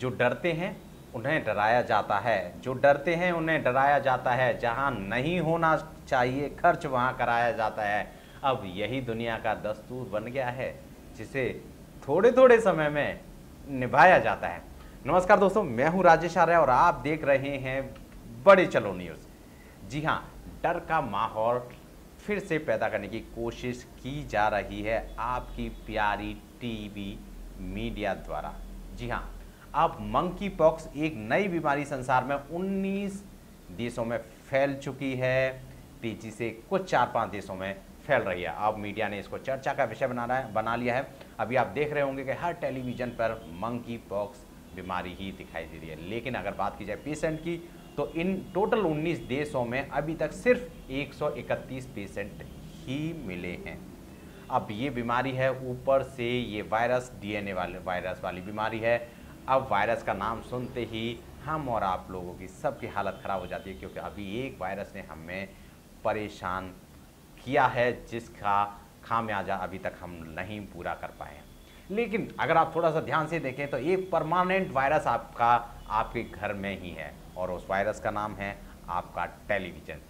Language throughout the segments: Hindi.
जो डरते हैं उन्हें डराया जाता है, जो डरते हैं उन्हें डराया जाता है, जहां नहीं होना चाहिए खर्च वहां कराया जाता है। अब यही दुनिया का दस्तूर बन गया है, जिसे थोड़े थोड़े समय में निभाया जाता है। नमस्कार दोस्तों, मैं हूं राजेश आर्य और आप देख रहे हैं बड़े चलो न्यूज़। जी हां, डर का माहौल फिर से पैदा करने की कोशिश की जा रही है आपकी प्यारी टीवी मीडिया द्वारा। जी हां, अब मंकी पॉक्स एक नई बीमारी संसार में 19 देशों में फैल चुकी है। तेजी से कुछ 4-5 देशों में फैल रही है। अब मीडिया ने इसको चर्चा का विषय बना लिया है। अभी आप देख रहे होंगे कि हर टेलीविजन पर मंकी पॉक्स बीमारी ही दिखाई दे रही है। लेकिन अगर बात की जाए पेशेंट की, तो इन टोटल 19 देशों में अभी तक सिर्फ 131 पेशेंट ही मिले हैं। अब ये बीमारी है, ऊपर से ये वायरस डीएनए वायरस वाली बीमारी है। अब वायरस का नाम सुनते ही हम और आप लोगों की सबकी हालत ख़राब हो जाती है, क्योंकि अभी एक वायरस ने हमें परेशान किया है, जिसका खामियाजा अभी तक हम नहीं पूरा कर पाए हैं। लेकिन अगर आप थोड़ा सा ध्यान से देखें तो एक परमानेंट वायरस आपके घर में ही है, और उस वायरस का नाम है आपका टेलीविज़न,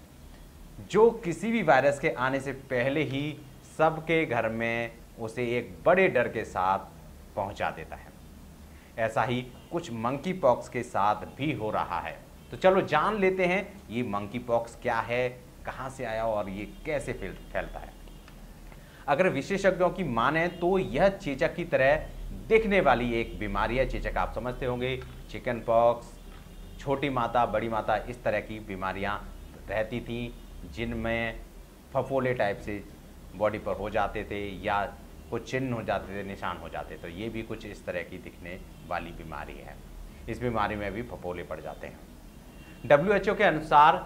जो किसी भी वायरस के आने से पहले ही सबके घर में उसे एक बड़े डर के साथ पहुंचा देता है। ऐसा ही कुछ मंकी पॉक्स के साथ भी हो रहा है। तो चलो जान लेते हैं ये मंकी पॉक्स क्या है, कहां से आया और ये कैसे फैलता है। अगर विशेषज्ञों की माने तो यह चेचक की तरह दिखने वाली एक बीमारी है। चेचक आप समझते होंगे, चिकन पॉक्स, छोटी माता, बड़ी माता, इस तरह की बीमारियां रहती थीं, जिनमें फफोले टाइप से बॉडी पर हो जाते थे या कुछ चिन्ह हो जाते थे, निशान हो जाते। तो ये भी कुछ इस तरह की दिखने वाली बीमारी है। इस बीमारी में भी फफोले पड़ जाते हैं। WHO के अनुसार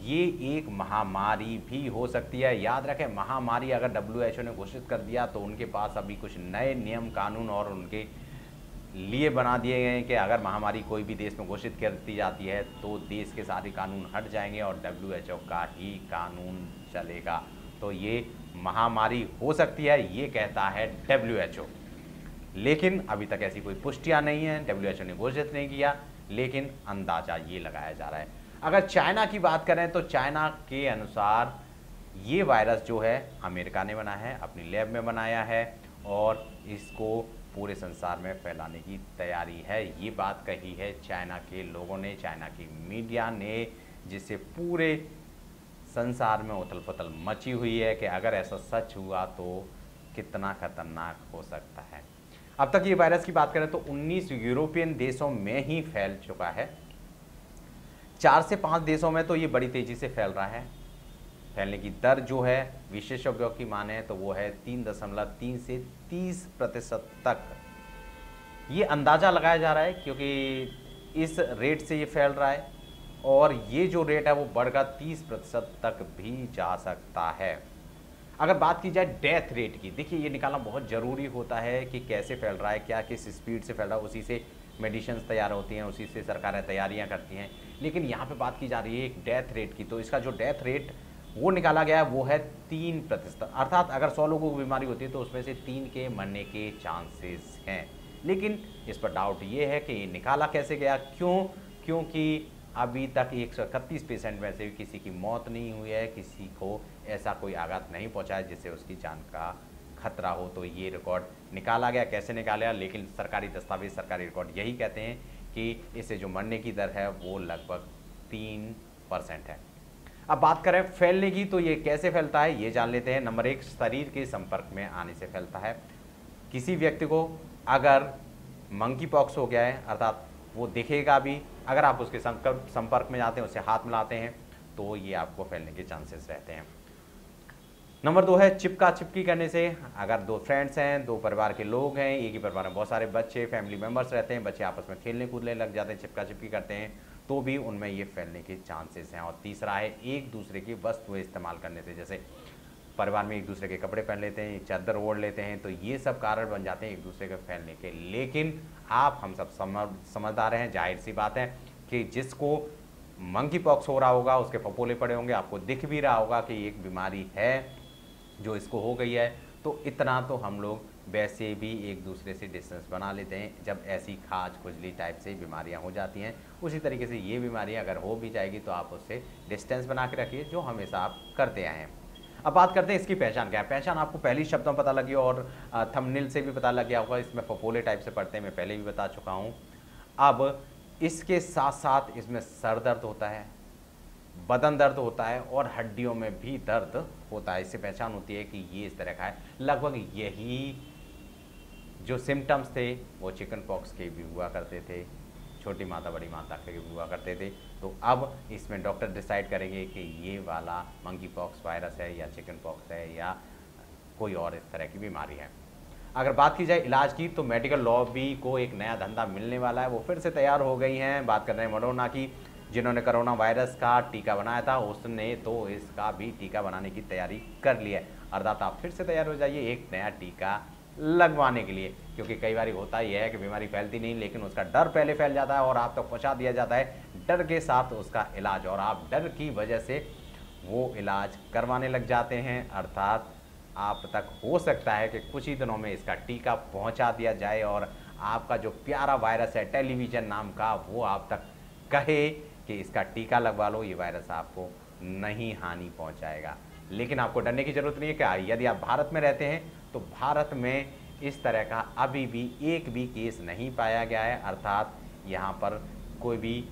ये एक महामारी भी हो सकती है। याद रखें, महामारी अगर WHO ने घोषित कर दिया तो उनके पास अभी कुछ नए नियम कानून और उनके लिए बना दिए गए हैं कि अगर महामारी कोई भी देश में घोषित कर दी जाती है तो देश के सारे कानून हट जाएंगे और WHO का ही कानून चलेगा। तो ये महामारी हो सकती है, ये कहता है WHO। लेकिन अभी तक ऐसी कोई पुष्टियां नहीं है, WHO ने घोषित नहीं किया, लेकिन अंदाजा ये लगाया जा रहा है। अगर चाइना की बात करें तो चाइना के अनुसार ये वायरस जो है अमेरिका ने बनाया है, अपनी लैब में बनाया है, और इसको पूरे संसार में फैलाने की तैयारी है। ये बात कही है चाइना के लोगों ने, चाइना की मीडिया ने, जिससे पूरे संसार में उथल पुथल मची हुई है कि अगर ऐसा सच हुआ तो कितना खतरनाक हो सकता है। अब तक ये वायरस की बात करें तो 19 यूरोपियन देशों में ही फैल चुका है। 4 से 5 देशों में तो ये बड़ी तेजी से फैल रहा है। फैलने की दर जो है विशेषज्ञों की माने तो वो है 3.3 से 30% तक। ये अंदाज़ा लगाया जा रहा है क्योंकि इस रेट से ये फैल रहा है, और ये जो रेट है वो बढ़कर 30% तक भी जा सकता है। अगर बात की जाए डेथ रेट की, देखिए ये निकालना बहुत ज़रूरी होता है कि कैसे फैल रहा है, क्या किस स्पीड से फैल रहा है। उसी से मेडिसिन्स तैयार होती हैं, उसी से सरकारें तैयारियां करती हैं। लेकिन यहाँ पे बात की जा रही है एक डेथ रेट की, तो इसका जो डेथ रेट वो निकाला गया है वो है 3%। अर्थात अगर 100 लोगों को बीमारी होती है तो उसमें से 3 के मरने के चांसेस हैं। लेकिन इस पर डाउट ये है कि ये निकाला कैसे गया, क्योंकि अभी तक 131 पेशेंट में से भी किसी की मौत नहीं हुई है, किसी को ऐसा कोई आघात नहीं पहुंचा है जिससे उसकी जान का खतरा हो। तो ये रिकॉर्ड निकाला गया, कैसे निकाला गया, लेकिन सरकारी दस्तावेज, सरकारी रिकॉर्ड यही कहते हैं कि इससे जो मरने की दर है वो लगभग 3% है। अब बात करें फैलने की, तो ये कैसे फैलता है ये जान लेते हैं। नंबर 1, शरीर के संपर्क में आने से फैलता है। किसी व्यक्ति को अगर मंकी पॉक्स हो गया है, अर्थात वो दिखेगा भी, अगर आप उसके संपर्क में जाते हैं, उससे हाथ मिलाते हैं, तो ये आपको फैलने के चांसेस रहते हैं। नंबर 2 है चिपका चिपकी करने से। अगर 2 फ्रेंड्स हैं, 2 परिवार के लोग हैं, एक ही परिवार में बहुत सारे बच्चे, फैमिली मेम्बर्स रहते हैं, बच्चे आपस में खेलने कूदने लग जाते हैं, चिपका चिपकी करते हैं, तो भी उनमें ये फैलने के चांसेस हैं। और तीसरा है एक दूसरे की वस्तुएं इस्तेमाल करने से, जैसे परिवार में एक दूसरे के कपड़े पहन लेते हैं, चादर ओढ़ लेते हैं, तो ये सब कारण बन जाते हैं एक दूसरे के फैलने के। लेकिन आप हम सब समझदार हैं, जाहिर सी बात है कि जिसको मंकी पॉक्स हो रहा होगा उसके फपोले पड़े होंगे, आपको दिख भी रहा होगा कि एक बीमारी है जो इसको हो गई है, तो इतना तो हम लोग वैसे भी एक दूसरे से डिस्टेंस बना लेते हैं जब ऐसी खाज खुजली टाइप से बीमारियां हो जाती हैं। उसी तरीके से ये बीमारियां अगर हो भी जाएगी तो आप उससे डिस्टेंस बना के रखिए, जो हमेशा आप करते आए हैं। अब बात करते हैं इसकी पहचान क्या है। पहचान आपको पहली शब्दों में पता लगी और थंबनेल से भी पता लग गया होगा, इसमें फफोले टाइप से पड़ते हैं, मैं पहले भी बता चुका हूँ। अब इसके साथ साथ इसमें सर दर्द होता है, बदन दर्द होता है और हड्डियों में भी दर्द होता है। इससे पहचान होती है कि ये इस तरह का है। लगभग यही जो सिम्टम्स थे वो चिकन पॉक्स के भी हुआ करते थे, छोटी माता बड़ी माता के भी हुआ करते थे। तो अब इसमें डॉक्टर डिसाइड करेंगे कि ये वाला मंकी पॉक्स वायरस है या चिकन पॉक्स है या कोई और इस तरह की बीमारी है। अगर बात की जाए इलाज की, तो मेडिकल लॉबी को एक नया धंधा मिलने वाला है, वो फिर से तैयार हो गई हैं। बात कर रहे हैं मडोना की, जिन्होंने कोरोना वायरस का टीका बनाया था, उसने तो इसका भी टीका बनाने की तैयारी कर ली है। अर्थात आप फिर से तैयार हो जाइए एक नया टीका लगवाने के लिए, क्योंकि कई बार होता ही है कि बीमारी फैलती नहीं, लेकिन उसका डर पहले फैल जाता है और आप तक पहुंचा दिया जाता है डर के साथ उसका इलाज, और आप डर की वजह से वो इलाज करवाने लग जाते हैं। अर्थात आप तक हो सकता है कि कुछ ही दिनों में इसका टीका पहुंचा दिया जाए और आपका जो प्यारा वायरस है टेलीविजन नाम का, वो आप तक कहे कि इसका टीका लगवा लो, ये वायरस आपको नहीं हानि पहुंचाएगा। लेकिन आपको डरने की जरूरत नहीं है। क्या यदि आप भारत में रहते हैं तो भारत में इस तरह का अभी भी एक भी केस नहीं पाया गया है। अर्थात यहाँ पर कोई भी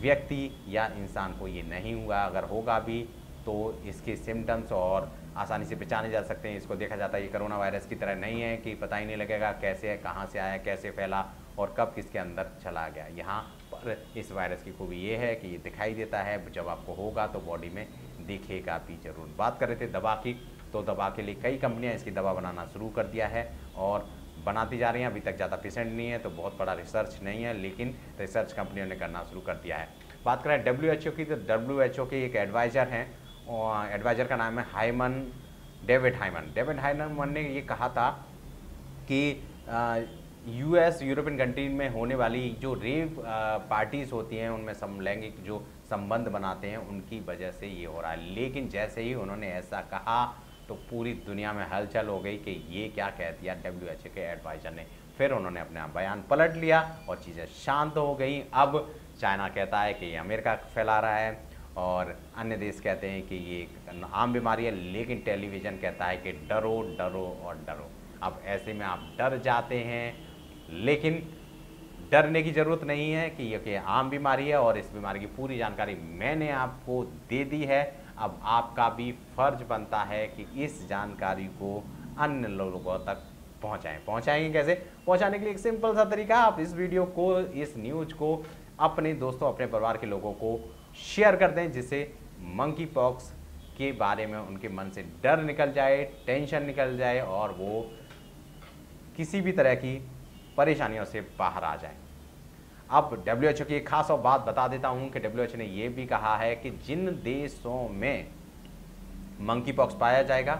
व्यक्ति या इंसान को ये नहीं हुआ। अगर होगा भी तो इसके सिम्टम्स और आसानी से पहचाने जा सकते हैं। इसको देखा जाता है ये कोरोना वायरस की तरह नहीं है कि पता ही नहीं लगेगा कैसे है, कहाँ से आया, कैसे फैला और कब किसके अंदर चला गया। यहाँ पर इस वायरस की खूबी ये है कि ये दिखाई देता है, जब आपको होगा तो बॉडी में दिखेगा भी जरूर। बात कर रहे थे दवा की, तो दवा के लिए कई कंपनियां इसकी दवा बनाना शुरू कर दिया है और बनाती जा रही हैं। अभी तक ज़्यादा पेशेंट नहीं है तो बहुत बड़ा रिसर्च नहीं है, लेकिन रिसर्च कंपनियों ने करना शुरू कर दिया है। बात करें WHO की, तो WHO के एक एडवाइज़र हैं और एडवाइज़र का नाम है डेविड हाइमन ने ये कहा था कि US यूरोपियन कंट्री में होने वाली जो रेव पार्टीज़ होती हैं, उनमें समलैंगिक जो संबंध बनाते हैं, उनकी वजह से ये हो रहा है। लेकिन जैसे ही उन्होंने ऐसा कहा तो पूरी दुनिया में हलचल हो गई कि ये क्या कह दिया WHO के एडवाइज़र ने। फिर उन्होंने अपना बयान पलट लिया और चीज़ें शांत हो गई। अब चाइना कहता है कि ये अमेरिका फैला रहा है और अन्य देश कहते हैं कि ये एक आम बीमारी है, लेकिन टेलीविज़न कहता है कि डरो डरो और डरो। अब ऐसे में आप डर जाते हैं, लेकिन डरने की ज़रूरत नहीं है कि ये आम बीमारी है और इस बीमारी की पूरी जानकारी मैंने आपको दे दी है। अब आपका भी फ़र्ज बनता है कि इस जानकारी को अन्य लोगों तक पहुंचाएंगे कैसे? पहुंचाने के लिए एक सिंपल सा तरीका, आप इस वीडियो को, इस न्यूज़ को अपने दोस्तों, अपने परिवार के लोगों को शेयर कर दें, जिससे मंकी पॉक्स के बारे में उनके मन से डर निकल जाए, टेंशन निकल जाए और वो किसी भी तरह की परेशानियों से बाहर आ जाए। अब WHO की एक खास और बात बता देता हूं कि WHO ने यह भी कहा है कि जिन देशों में मंकी पॉक्स पाया जाएगा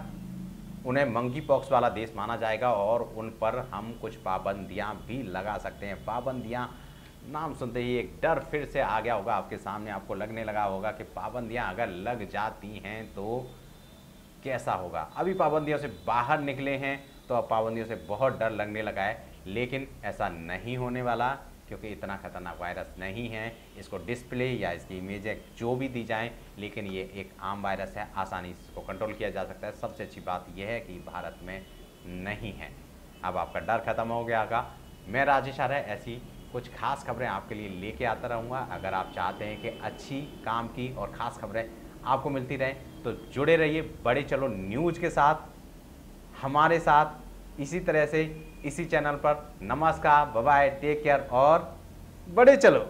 उन्हें मंकी पॉक्स वाला देश माना जाएगा और उन पर हम कुछ पाबंदियां भी लगा सकते हैं। पाबंदियां नाम सुनते ही एक डर फिर से आ गया होगा आपके सामने, आपको लगने लगा होगा कि पाबंदियां अगर लग जाती हैं तो कैसा होगा। अभी पाबंदियों से बाहर निकले हैं तो अब पाबंदियों से बहुत डर लगने लगा है, लेकिन ऐसा नहीं होने वाला, क्योंकि इतना खतरनाक वायरस नहीं है। इसको डिस्प्ले या इसकी इमेजें जो भी दी जाएं, लेकिन ये एक आम वायरस है, आसानी से इसको कंट्रोल किया जा सकता है। सबसे अच्छी बात यह है कि भारत में नहीं है। अब आपका डर खत्म हो गया होगा। मैं राजेश आर्य ऐसी कुछ खास खबरें आपके लिए लेके आता रहूँगा। अगर आप चाहते हैं कि अच्छी काम की और ख़ास खबरें आपको मिलती रहें तो जुड़े रहिए बड़े चलो न्यूज़ के साथ, हमारे साथ इसी तरह से इसी चैनल पर। नमस्कार, बाय बाय, टेक केयर और बड़े चलो।